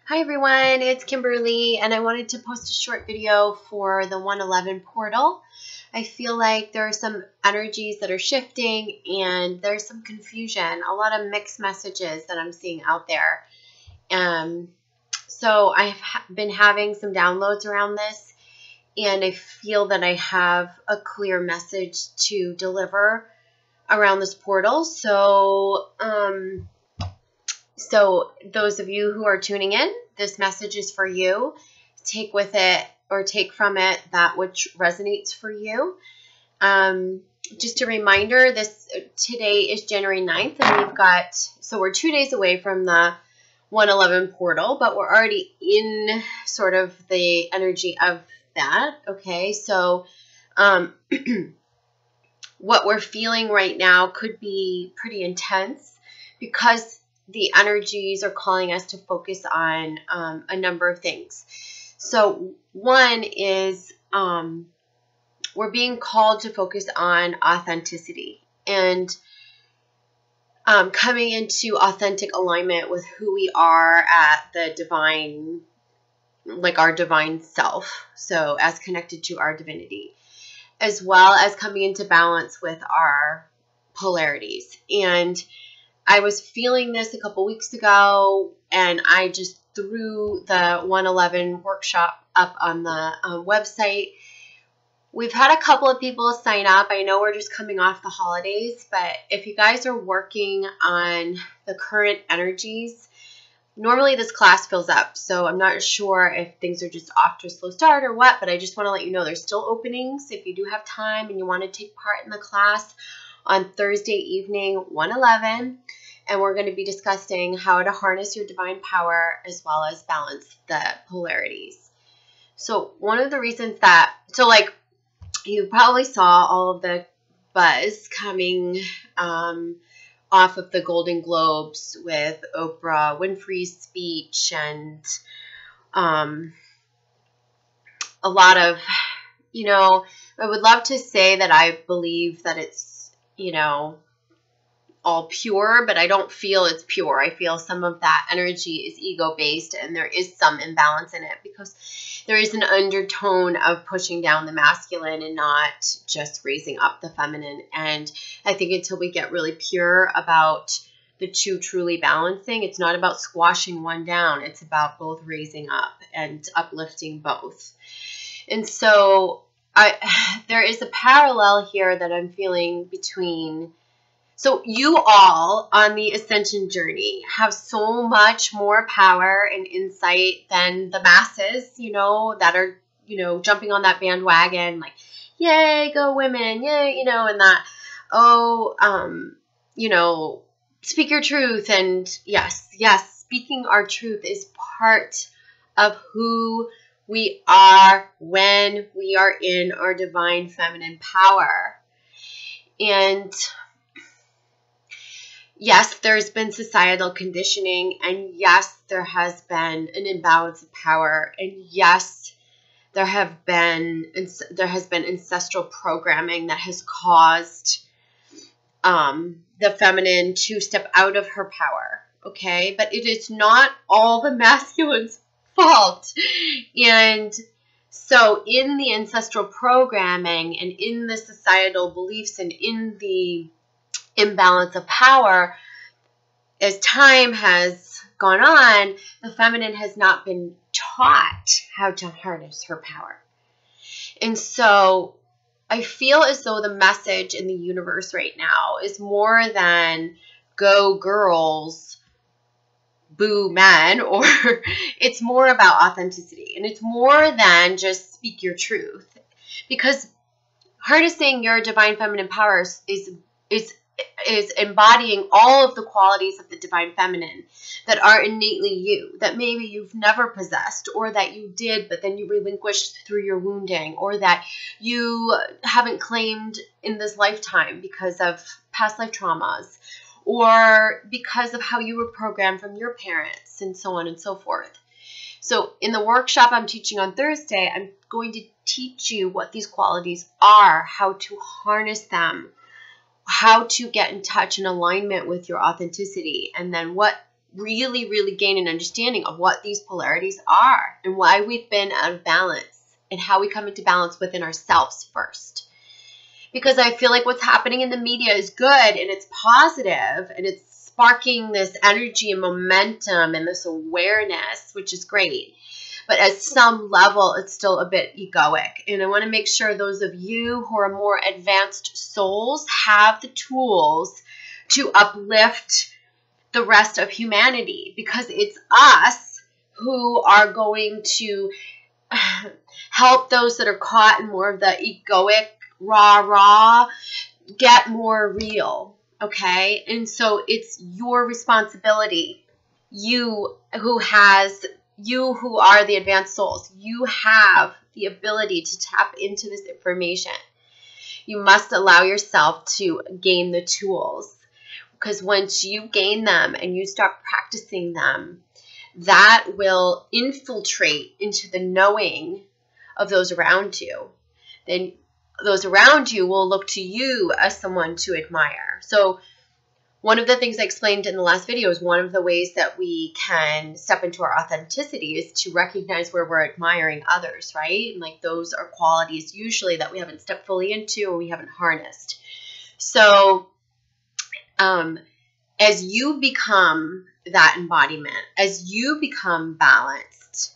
Hi everyone, it's Kimberly, and I wanted to post a short video for the 111 portal. I feel like there are some energies that are shifting and there's some confusion, a lot of mixed messages that I'm seeing out there. So I've been having some downloads around this, and I feel that I have a clear message to deliver around this portal. So those of you who are tuning in, this message is for you. Take with it or take from it that which resonates for you. Just a reminder, today is January 9th, and we're 2 days away from the 111 portal, but we're already in sort of the energy of that. Okay, so what we're feeling right now could be pretty intense because the energies are calling us to focus on a number of things. So one is we're being called to focus on authenticity and coming into authentic alignment with who we are at the divine, like our divine self. So as connected to our divinity, as well as coming into balance with our polarities. And I was feeling this a couple weeks ago, and I just threw the 111 workshop up on the website. We've had a couple of people sign up. I know we're just coming off the holidays, but if you guys are working on the current energies, normally this class fills up. So I'm not sure if things are just off to a slow start or what, but I just want to let you know there's still openings. If you do have time and you want to take part in the class on Thursday evening, 111, and we're going to be discussing how to harness your divine power as well as balance the polarities. So one of the reasons that, you probably saw all of the buzz coming off of the Golden Globes with Oprah Winfrey's speech and a lot of, I would love to say that I believe that it's, all pure, but I don't feel it's pure. I feel some of that energy is ego-based, and there is some imbalance in it because there is an undertone of pushing down the masculine and not just raising up the feminine. And I think until we get really pure about the two truly balancing, it's not about squashing one down. It's about both raising up and uplifting both. And so there is a parallel here that I'm feeling between. So you all on the ascension journey have so much more power and insight than the masses, that are, jumping on that bandwagon, like, yay, go women, yay, and that, speak your truth. And yes, speaking our truth is part of who we are when we are in our divine feminine power. And yes, there's been societal conditioning, and yes, there has been an imbalance of power, and yes, there has been ancestral programming that has caused the feminine to step out of her power, okay? But it is not all the masculine's fault. And so in the ancestral programming and in the societal beliefs and in the imbalance of power, as time has gone on, the feminine has not been taught how to harness her power. And so I feel as though the message in the universe right now is more than go girls, boo men, or it's more about authenticity, and it's more than just speak your truth, because harnessing your divine feminine powers is embodying all of the qualities of the divine feminine that are innately you, that maybe you've never possessed, or that you did but then you relinquished through your wounding, or that you haven't claimed in this lifetime because of past life traumas, or because of how you were programmed from your parents, and so on and so forth. So in the workshop I'm teaching on Thursday, I'm going to teach you what these qualities are, how to harness them, how to get in touch and alignment with your authenticity, and then what really, really gain an understanding of what these polarities are and why we've been out of balance and how we come into balance within ourselves first. Because I feel like what's happening in the media is good and it's positive and it's sparking this energy and momentum and this awareness, which is great. But at some level, it's still a bit egoic. And I want to make sure those of you who are more advanced souls have the tools to uplift the rest of humanity, because it's us who are going to help those that are caught in more of the egoic, rah, get more real, okay? And so it's your responsibility, you who are the advanced souls, you have the ability to tap into this information. You must allow yourself to gain the tools, because once you gain them and you start practicing them, that will infiltrate into the knowing of those around you. Then those around you will look to you as someone to admire. So one of the things I explained in the last video is one of the ways that we can step into our authenticity is to recognize where we're admiring others, right? And like those are qualities usually that we haven't stepped fully into or we haven't harnessed. So as you become that embodiment, as you become balanced,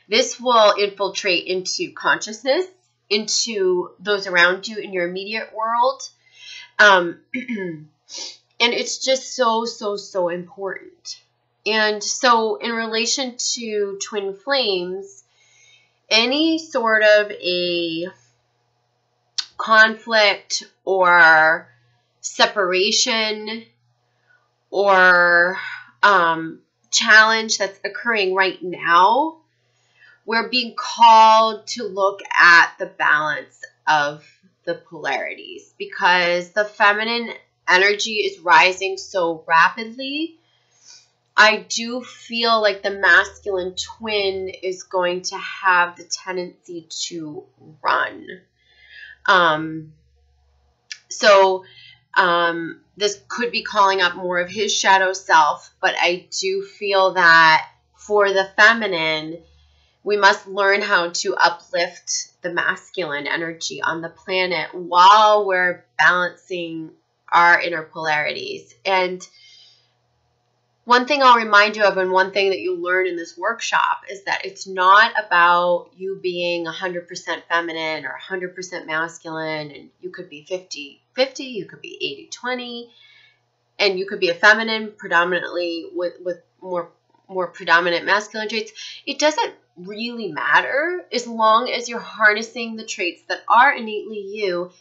this will infiltrate into consciousness, into those around you in your immediate world. And it's just so important. And so in relation to twin flames, any sort of a conflict or separation or challenge that's occurring right now, we're being called to look at the balance of the polarities, because the feminine energy is rising so rapidly. I do feel like the masculine twin is going to have the tendency to run. This could be calling up more of his shadow self, but I do feel that for the feminine, we must learn how to uplift the masculine energy on the planet while we're balancing our inner polarities. And one thing I'll remind you of, and one thing that you learn in this workshop, is that it's not about you being 100% feminine or 100% masculine, and you could be 50-50, you could be 80-20, and you could be a feminine predominantly with more predominant masculine traits. It doesn't really matter as long as you're harnessing the traits that are innately you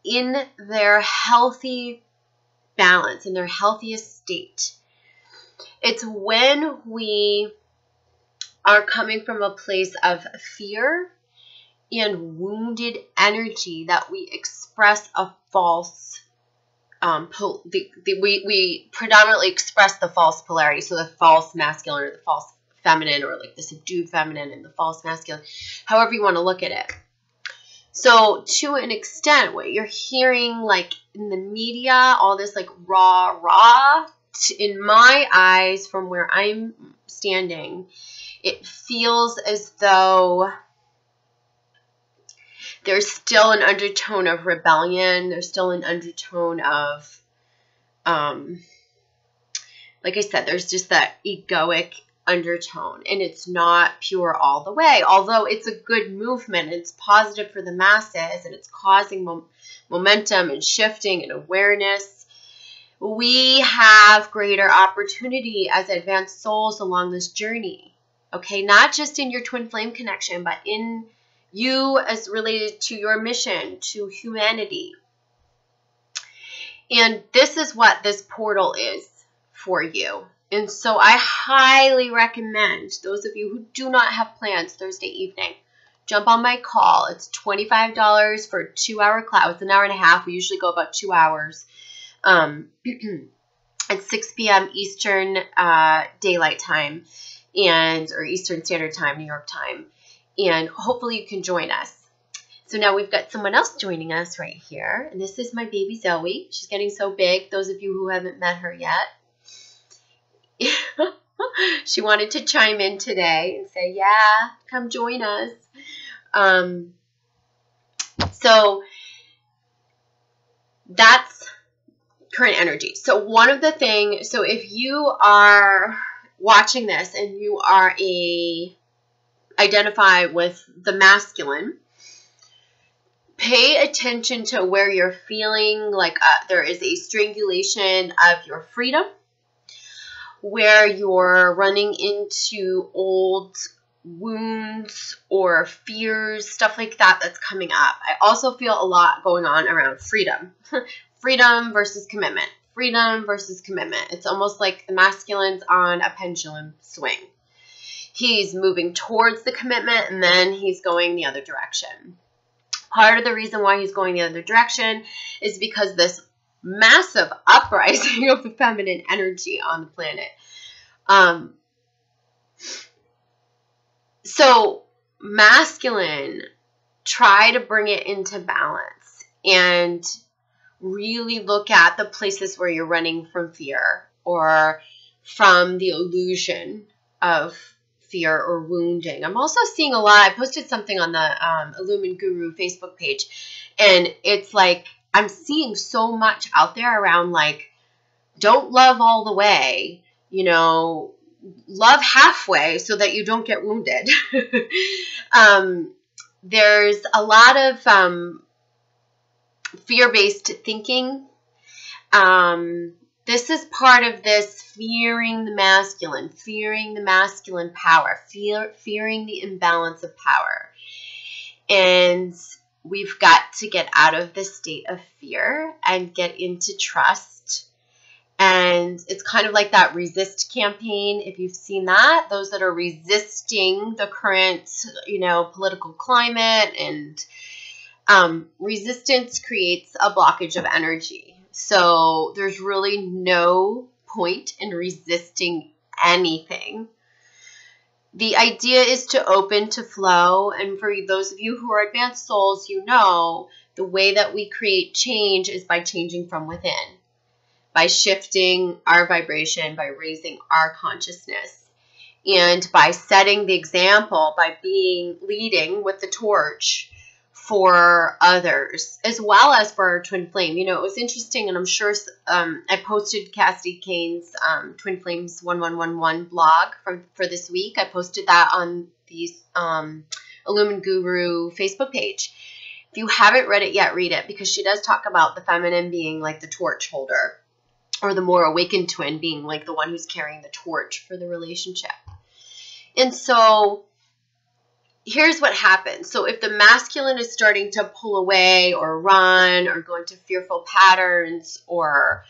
in their healthy balance, in their healthiest state. It's when we are coming from a place of fear and wounded energy that we express a false we predominantly express the false polarity, so the false masculine or the false feminine, or like the subdued feminine and the false masculine, however you want to look at it. So to an extent, what you're hearing like in the media, all this like rah, in my eyes, from where I'm standing, it feels as though there's still an undertone of rebellion. There's still an undertone of, like I said, there's just that egoic undertone, and it's not pure all the way. Although it's a good movement, it's positive for the masses, and it's causing momentum and shifting and awareness. We have greater opportunity as advanced souls along this journey. Okay, not just in your twin flame connection, but in you as related to your mission, to humanity. And this is what this portal is for you. And so I highly recommend those of you who do not have plans Thursday evening, jump on my call. It's $25 for a 2-hour class. It's an hour and a half. We usually go about 2 hours. At 6 p.m. Eastern Daylight Time or Eastern Standard Time, New York time. And hopefully you can join us. So now we've got someone else joining us right here. And this is my baby Zoe. She's getting so big, those of you who haven't met her yet. She wanted to chime in today and say, yeah, come join us. So that's current energy. So one of the things, so if you are watching this and you are identify with the masculine, pay attention to where you're feeling like there is a strangulation of your freedom, where you're running into old wounds or fears, stuff like that that's coming up. I also feel a lot going on around freedom. Freedom versus commitment. Freedom versus commitment. It's almost like the masculine's on a pendulum swing. He's moving towards the commitment and then he's going the other direction. Part of the reason why he's going the other direction is because this massive uprising of the feminine energy on the planet. So masculine, try to bring it into balance and really look at the places where you're running from fear or from the illusion of fear or wounding. I'm also seeing a lot. I posted something on the Illumin Guru Facebook page, and it's like I'm seeing so much out there around like, don't love all the way, you know, love halfway so that you don't get wounded. There's a lot of fear-based thinking. This is part of this fearing the masculine power, fearing the imbalance of power. And we've got to get out of this state of fear and get into trust. And it's kind of like that resist campaign, if you've seen that, those that are resisting the current, you know, political climate, and resistance creates a blockage of energy. So there's really no point in resisting anything. The idea is to open, to flow. And for those of you who are advanced souls, you know the way that we create change is by changing from within, by shifting our vibration, by raising our consciousness, and by setting the example, by leading with the torch for others, as well as for our twin flame. You know, it was interesting, and I'm sure I posted Cassidy Kane's Twin Flames 1111 blog for this week. I posted that on the Illumin Guru Facebook page. If you haven't read it yet, read it, because she does talk about the feminine being like the torch holder, or the more awakened twin being like the one who's carrying the torch for the relationship. And so here's what happens. So if the masculine is starting to pull away or run or go into fearful patterns or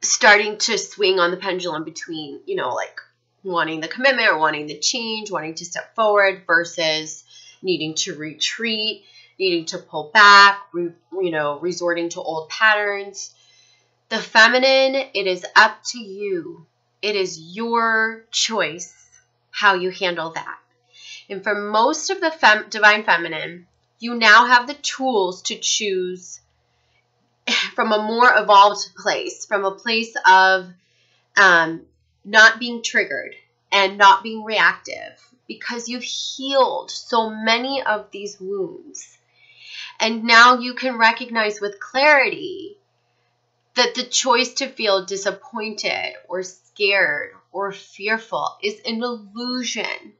starting to swing on the pendulum between, you know, like wanting the commitment or wanting the change, wanting to step forward versus needing to retreat, needing to pull back, you know, resorting to old patterns. The feminine, it is up to you. It is your choice how you handle that. And for most of the divine feminine, you now have the tools to choose from a more evolved place, from a place of not being triggered and not being reactive, because you've healed so many of these wounds. And now you can recognize with clarity that the choice to feel disappointed or scared or fearful is an illusion.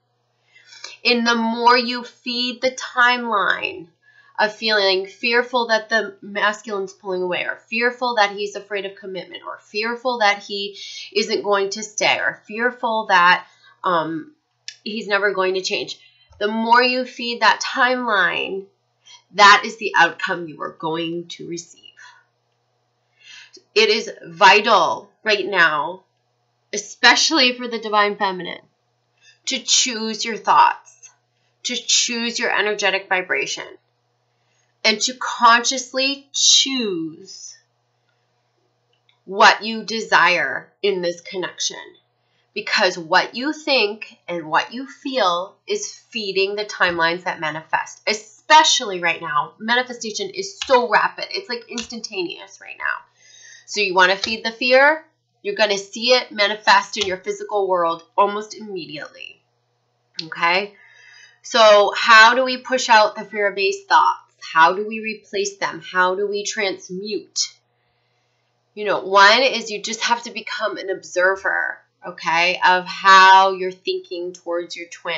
And the more you feed the timeline of feeling fearful that the masculine's pulling away, or fearful that he's afraid of commitment, or fearful that he isn't going to stay, or fearful that he's never going to change, the more you feed that timeline, that is the outcome you are going to receive. It is vital right now, especially for the divine feminine, to choose your thoughts, to choose your energetic vibration, and to consciously choose what you desire in this connection. Because what you think and what you feel is feeding the timelines that manifest. Especially right now, manifestation is so rapid. It's like instantaneous right now. So you want to feed the fear? You're going to see it manifest in your physical world almost immediately. Okay? So how do we push out the fear-based thoughts? How do we replace them? How do we transmute? You know, one is you just have to become an observer, okay, of how you're thinking towards your twin.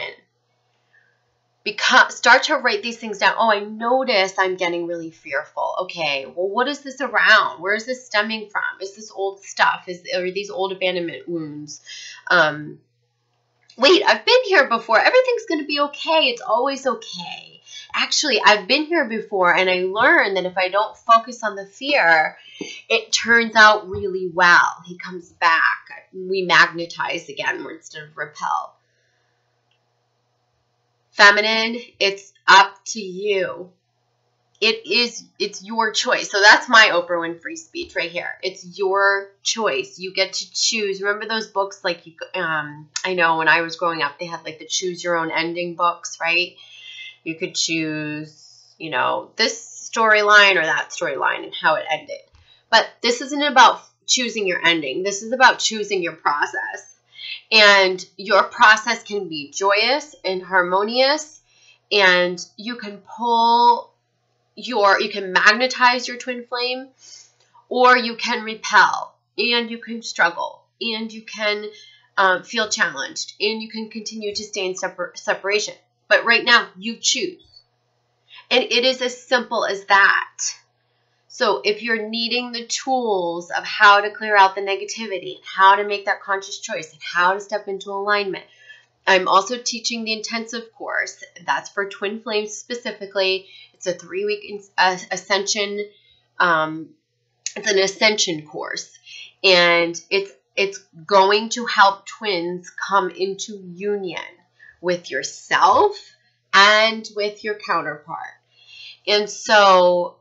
Start to write these things down. Oh, I notice I'm getting really fearful. Okay, well, what is this around? Where is this stemming from? Is this old stuff? Are these old abandonment wounds? Wait, I've been here before. Everything's going to be okay. It's always okay. Actually, I've been here before, and I learned that if I don't focus on the fear, it turns out really well. He comes back. We magnetize again instead of repel. Feminine, it's up to you. It's your choice. So that's my Oprah Winfrey speech right here. It's your choice. You get to choose. Remember those books like I know when I was growing up, they had like the choose your own ending books, right? You could choose, you know, this storyline or that storyline and how it ended. But this isn't about choosing your ending. This is about choosing your process. And your process can be joyous and harmonious, and you can you can magnetize your twin flame, or you can repel, and you can struggle, and you can feel challenged, and you can continue to stay in separation. But right now, you choose. And it is as simple as that. So if you're needing the tools of how to clear out the negativity, and how to make that conscious choice, and how to step into alignment, I'm also teaching the intensive course. That's for twin flames specifically. It's a 3-week ascension. It's an ascension course, and it's going to help twins come into union with yourself and with your counterpart. And so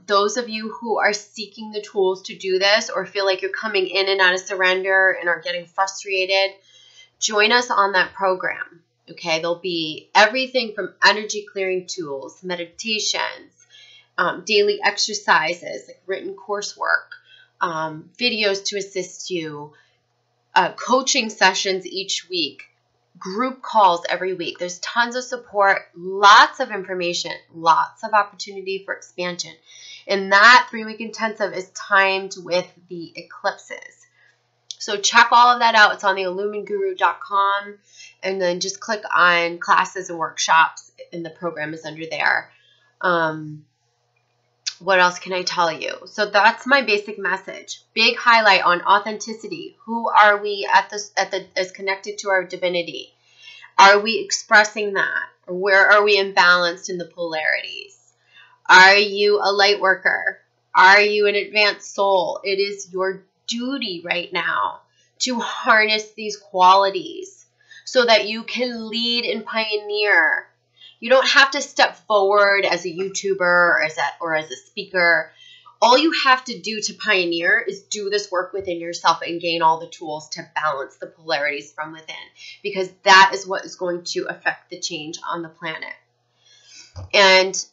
those of you who are seeking the tools to do this, or feel like you're coming in and out of surrender and are getting frustrated, join us on that program. Okay, there'll be everything from energy clearing tools, meditations, daily exercises, like written coursework, videos to assist you, coaching sessions each week, group calls every week. There's tons of support, lots of information, lots of opportunity for expansion. And that 3-week intensive is timed with the eclipses. So check all of that out. It's on the illuminguru.com, and then just click on classes and workshops, and the program is under there. What else can I tell you? So that's my basic message. Big highlight on authenticity. Who are we as connected to our divinity? Are we expressing that? Or where are we imbalanced in the polarities? Are you a light worker? Are you an advanced soul? It is your duty right now to harness these qualities so that you can lead and pioneer. You don't have to step forward as a YouTuber or as a speaker. All you have to do to pioneer is do this work within yourself and gain all the tools to balance the polarities from within, because that is what is going to affect the change on the planet. And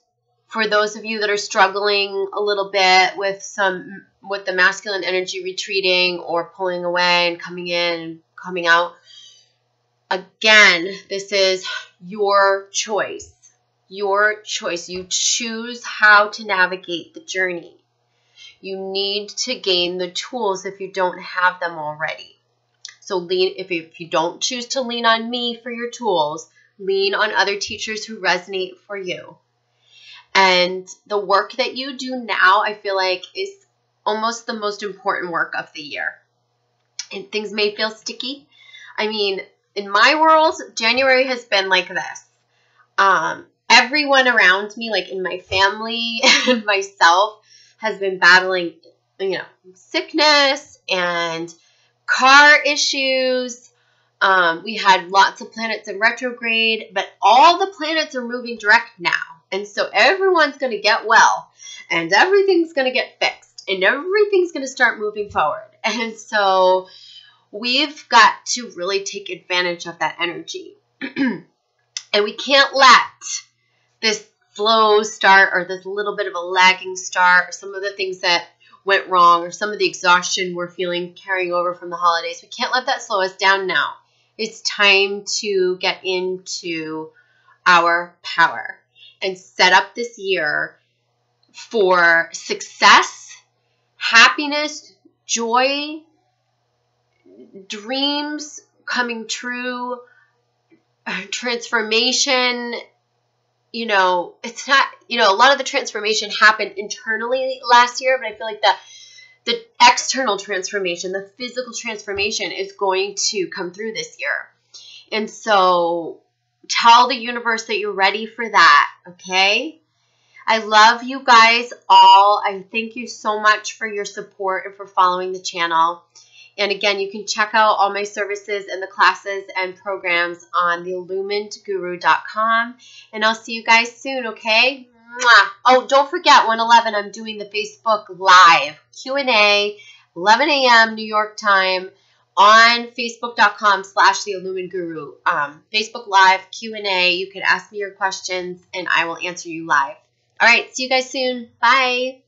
for those of you that are struggling a little bit with the masculine energy retreating or pulling away and coming in and coming out, again, this is your choice. Your choice. You choose how to navigate the journey. You need to gain the tools if you don't have them already. So if you don't choose to lean on me for your tools, lean on other teachers who resonate for you. And the work that you do now, I feel like, is almost the most important work of the year. And things may feel sticky. I mean, in my world, January has been like this. Everyone around me, like in my family and myself, has been battling, sickness and car issues. We had lots of planets in retrograde, but all the planets are moving direct now. And so everyone's going to get well, and everything's going to get fixed, and everything's going to start moving forward. And so we've got to really take advantage of that energy. And we can't let this slow start or this little bit of a lagging start or some of the things that went wrong or some of the exhaustion we're feeling carrying over from the holidays. We can't let that slow us down now. It's time to get into our power and set up this year for success, happiness, joy, dreams coming true, transformation. You know, it's not, you know, a lot of the transformation happened internally last year, but I feel like the external transformation, the physical transformation is going to come through this year. And so tell the universe that you're ready for that, okay? I love you guys all. I thank you so much for your support and for following the channel. And again, you can check out all my services and the classes and programs on theilluminedguru.com. And I'll see you guys soon, okay? Mwah. Oh, don't forget, 1/11, I'm doing the Facebook Live Q&A, 11 a.m. New York time on facebook.com/theilluminedguru. Facebook Live Q&A. You can ask me your questions, and I will answer you live. All right, see you guys soon. Bye.